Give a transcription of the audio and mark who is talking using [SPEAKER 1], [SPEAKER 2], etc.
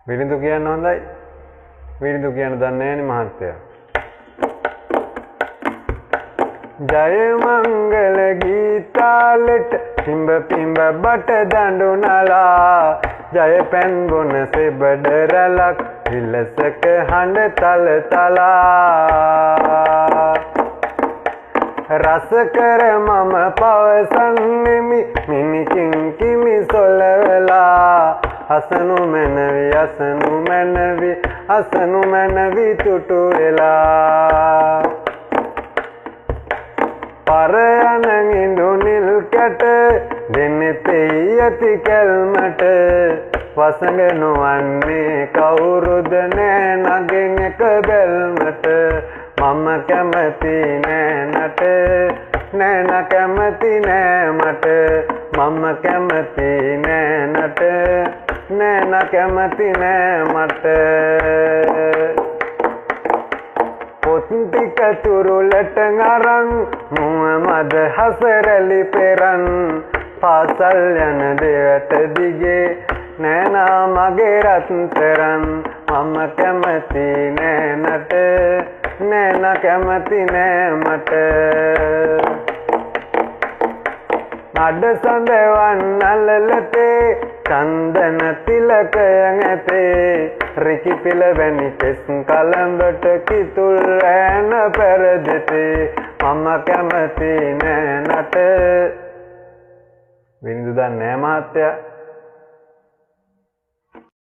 [SPEAKER 1] විරිඳු කියන්න හොඳයි. විරිඳු කියන දන්නේ නැහැ මහත්තයා. ජය මංගල ගීතාලෙට පිඹ පිඹ බට දඬු නලා ජය පැන් බොන සෙබඩ රැලක් විලසක හඬ තල තලා රස කර මම පවසන්නෙමි මිනිකින් කිමි සොලවලා අසනු මැනවි තුටු වෙලා පරයන ඉඳු නිල් කැට දෙනෙතෙයි ඇති කැල්මට වසඟ නොවන්නේ කවුරුද නෑ නගෙන් එක බැල්මට මම කැමති නෑනට නෑන කැමති නෑ මට මම කැමති නෑනට නෑන කැමති නෑ මට පොත් ටික තුරුලට අරන් මුවමද හසරලි පෙරන් පාසල් යන දෙවට දිගේ නෑනා මගේ රත්තරන් මම කැමති නෑනට නෑන කැමති නෑ මට අඩ සඳවන් අල්ලලතේ චන්දන තිලකයන් ඇතේ රිකි පිල වැනි කෙස් කලඹට කිතුල් ඈන පෙරදෙතේ මම කැමති නෑනට විරිඳු දන්නේ නැහැ මහත්තයා